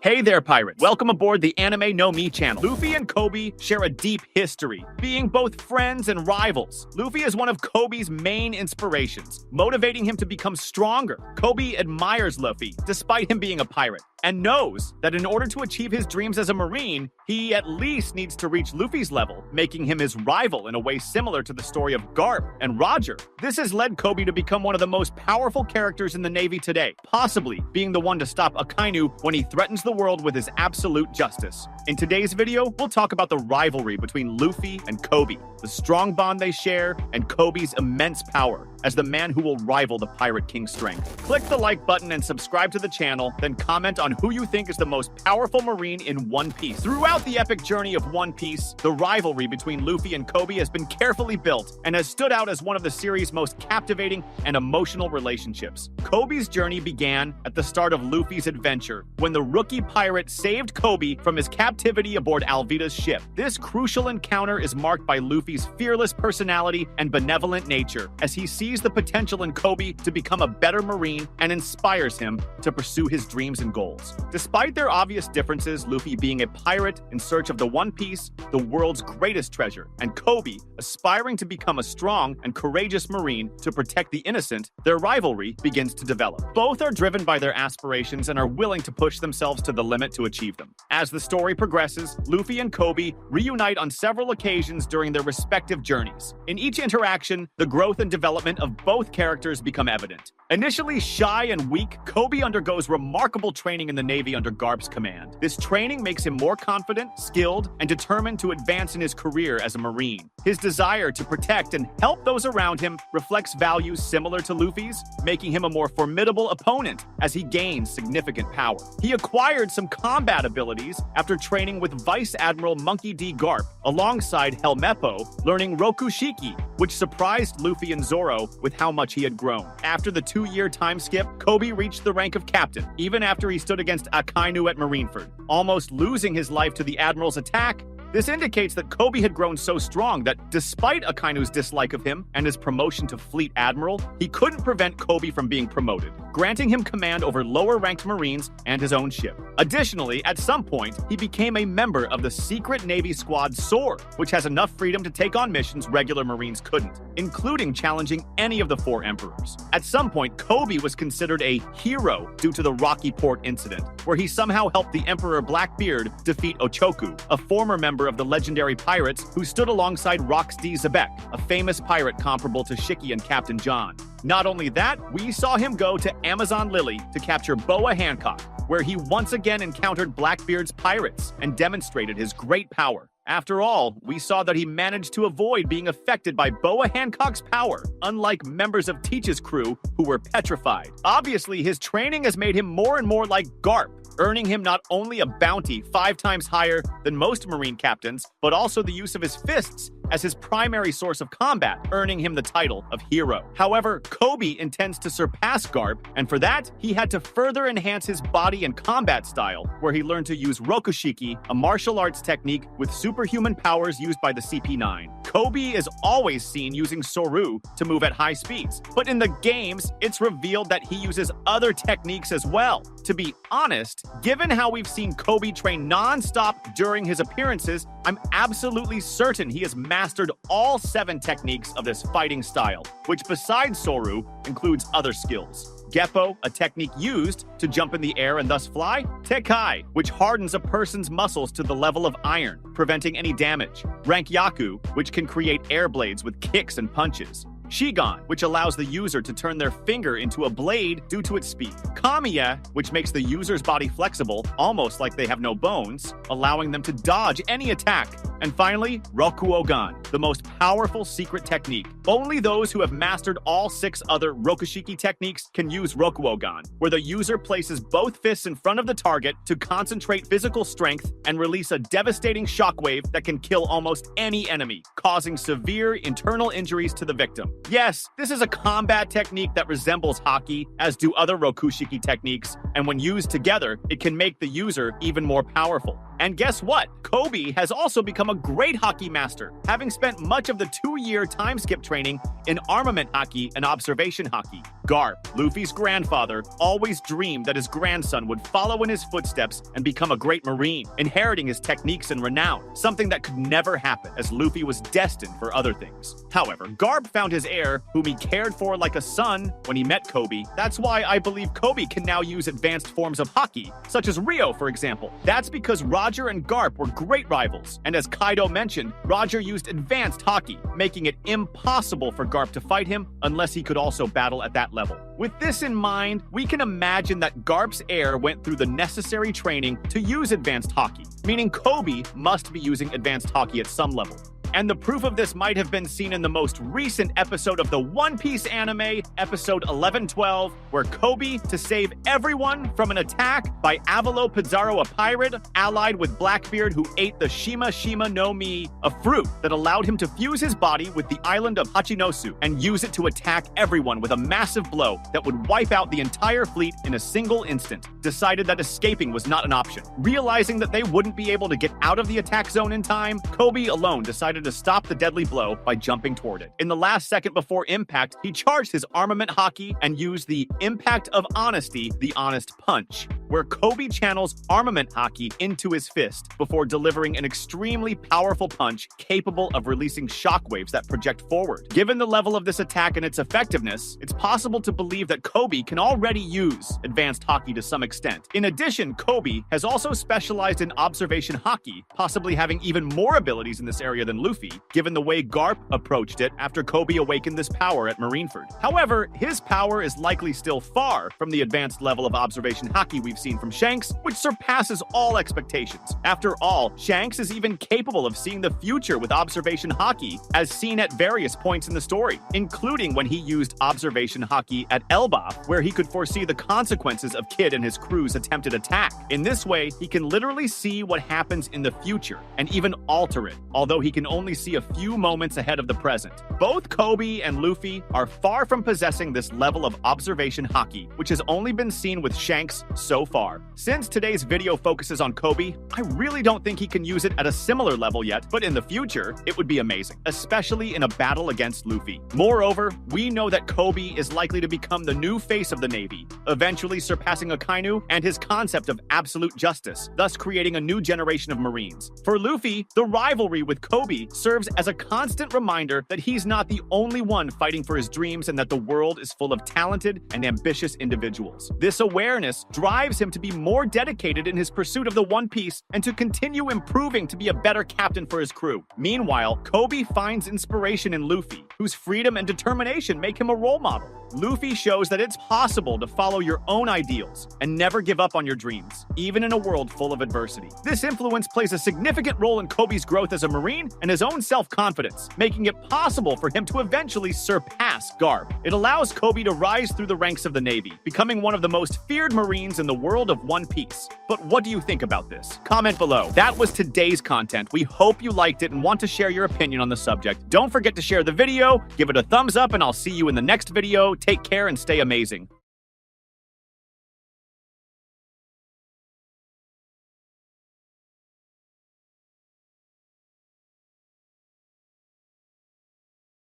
Hey there, pirates! Welcome aboard the Anime No Mi channel. Luffy and Koby share a deep history, being both friends and rivals. Luffy is one of Koby's main inspirations, motivating him to become stronger. Koby admires Luffy, despite him being a pirate, and knows that in order to achieve his dreams as a marine, he at least needs to reach Luffy's level, making him his rival in a way similar to the story of Garp and Roger. This has led Koby to become one of the most powerful characters in the Navy today, possibly being the one to stop Akainu when he threatens the world with his absolute justice. In today's video, we'll talk about the rivalry between Luffy and Koby, the strong bond they share, and Koby's immense power as the man who will rival the Pirate King's strength. Click the like button and subscribe to the channel, then comment on who you think is the most powerful marine in One Piece. Throughout the epic journey of One Piece, the rivalry between Luffy and Koby has been carefully built and has stood out as one of the series' most captivating and emotional relationships. Koby's journey began at the start of Luffy's adventure, when the rookie pirate saved Koby from his captivity aboard Alvida's ship. This crucial encounter is marked by Luffy's fearless personality and benevolent nature, as he sees the potential in Koby to become a better marine and inspires him to pursue his dreams and goals. Despite their obvious differences, Luffy being a pirate in search of the One Piece, the world's greatest treasure, and Koby aspiring to become a strong and courageous marine to protect the innocent, their rivalry begins to develop. Both are driven by their aspirations and are willing to push themselves to the limit to achieve them. As the story progresses, Luffy and Koby reunite on several occasions during their respective journeys. In each interaction, the growth and development of both characters become evident. Initially shy and weak, Koby undergoes remarkable training in the Navy under Garp's command. This training makes him more confident, skilled, and determined to advance in his career as a Marine. His desire to protect and help those around him reflects values similar to Luffy's, making him a more formidable opponent as he gains significant power. He acquired some combat abilities after training with Vice Admiral Monkey D. Garp, alongside Helmeppo, learning Rokushiki, which surprised Luffy and Zoro with how much he had grown. After the 2-year time skip, Koby reached the rank of captain, even after he stood against Akainu at Marineford, almost losing his life to the Admiral's attack. This indicates that Koby had grown so strong that, despite Akainu's dislike of him and his promotion to Fleet Admiral, he couldn't prevent Koby from being promoted, granting him command over lower-ranked Marines and his own ship. Additionally, at some point, he became a member of the secret Navy squad SOAR, which has enough freedom to take on missions regular Marines couldn't, including challenging any of the 4 emperors. At some point, Koby was considered a hero due to the Rocky Port incident, where he somehow helped the Emperor Blackbeard defeat Ochoku, a former member of the legendary pirates who stood alongside Rox D. Zebek, a famous pirate comparable to Shiki and Captain John. Not only that, we saw him go to Amazon Lily to capture Boa Hancock, where he once again encountered Blackbeard's pirates and demonstrated his great power. After all, we saw that he managed to avoid being affected by Boa Hancock's power, unlike members of Teach's crew who were petrified. Obviously, his training has made him more and more like Garp, earning him not only a bounty 5 times higher than most Marine captains, but also the use of his fists as his primary source of combat, earning him the title of hero. However, Koby intends to surpass Garp, and for that, he had to further enhance his body and combat style, where he learned to use Rokushiki, a martial arts technique with superhuman powers used by the CP9. Koby is always seen using Soru to move at high speeds, but in the games, it's revealed that he uses other techniques as well. To be honest, given how we've seen Koby train non-stop during his appearances, I'm absolutely certain he has mastered all 7 techniques of this fighting style, which besides Soru, includes other skills. Geppo, a technique used to jump in the air and thus fly. Tekai, which hardens a person's muscles to the level of iron, preventing any damage. Rankyaku, which can create air blades with kicks and punches. Shigan, which allows the user to turn their finger into a blade due to its speed. Kamiya, which makes the user's body flexible, almost like they have no bones, allowing them to dodge any attack. And finally, Rokuogan, the most powerful secret technique. Only those who have mastered all 6 other Rokushiki techniques can use Rokuogan, where the user places both fists in front of the target to concentrate physical strength and release a devastating shockwave that can kill almost any enemy, causing severe internal injuries to the victim. Yes, this is a combat technique that resembles Haki, as do other Rokushiki techniques, and when used together, it can make the user even more powerful. And guess what? Koby has also become become a great Haki master, having spent much of the 2-year time skip training in armament Haki and observation Haki. Garp, Luffy's grandfather, always dreamed that his grandson would follow in his footsteps and become a great marine, inheriting his techniques and renown, something that could never happen as Luffy was destined for other things. However, Garp found his heir, whom he cared for like a son, when he met Koby. That's why I believe Koby can now use advanced forms of Haki, such as Rio, for example. That's because Roger and Garp were great rivals, and as Kaido mentioned, Roger used advanced Haki, making it impossible for Garp to fight him unless he could also battle at that level. With this in mind, we can imagine that Garp's heir went through the necessary training to use advanced Haki, meaning Koby must be using advanced Haki at some level. And the proof of this might have been seen in the most recent episode of the One Piece anime, episode 1112, where Koby, to save everyone from an attack by Avalo Pizarro, a pirate, allied with Blackbeard, who ate the Shima Shima no Mi, a fruit that allowed him to fuse his body with the island of Hachinosu and use it to attack everyone with a massive blow that would wipe out the entire fleet in a single instant, decided that escaping was not an option. Realizing that they wouldn't be able to get out of the attack zone in time, Koby alone decided to stop the deadly blow by jumping toward it. In the last second before impact, he charged his armament Haki and used the impact of honesty, the honest punch, where Koby channels armament Haki into his fist before delivering an extremely powerful punch capable of releasing shockwaves that project forward. Given the level of this attack and its effectiveness, it's possible to believe that Koby can already use advanced Haki to some extent. In addition, Koby has also specialized in observation Haki, possibly having even more abilities in this area than Luffy, given the way Garp approached it after Koby awakened this power at Marineford. However, his power is likely still far from the advanced level of observation Haki we've seen from Shanks, which surpasses all expectations. After all, Shanks is even capable of seeing the future with observation Haki, as seen at various points in the story, including when he used observation Haki at Elbaf, where he could foresee the consequences of Kid and his crew's attempted attack. In this way, he can literally see what happens in the future, and even alter it, although he can only see a few moments ahead of the present. Both Koby and Luffy are far from possessing this level of observation Haki, which has only been seen with Shanks so far. Since today's video focuses on Koby, I really don't think he can use it at a similar level yet, but in the future, it would be amazing, especially in a battle against Luffy. Moreover, we know that Koby is likely to become the new face of the Navy, eventually surpassing Akainu and his concept of absolute justice, thus creating a new generation of Marines. For Luffy, the rivalry with Koby serves as a constant reminder that he's not the only one fighting for his dreams and that the world is full of talented and ambitious individuals. This awareness drives him to be more dedicated in his pursuit of the One Piece and to continue improving to be a better captain for his crew. Meanwhile, Koby finds inspiration in Luffy, whose freedom and determination make him a role model. Luffy shows that it's possible to follow your own ideals and never give up on your dreams, even in a world full of adversity. This influence plays a significant role in Koby's growth as a Marine and his own self-confidence, making it possible for him to eventually surpass Garp. It allows Koby to rise through the ranks of the Navy, becoming one of the most feared Marines in the world of One Piece. But what do you think about this? Comment below. That was today's content. We hope you liked it and want to share your opinion on the subject. Don't forget to share the video, give it a thumbs up, and I'll see you in the next video. Take care and stay amazing.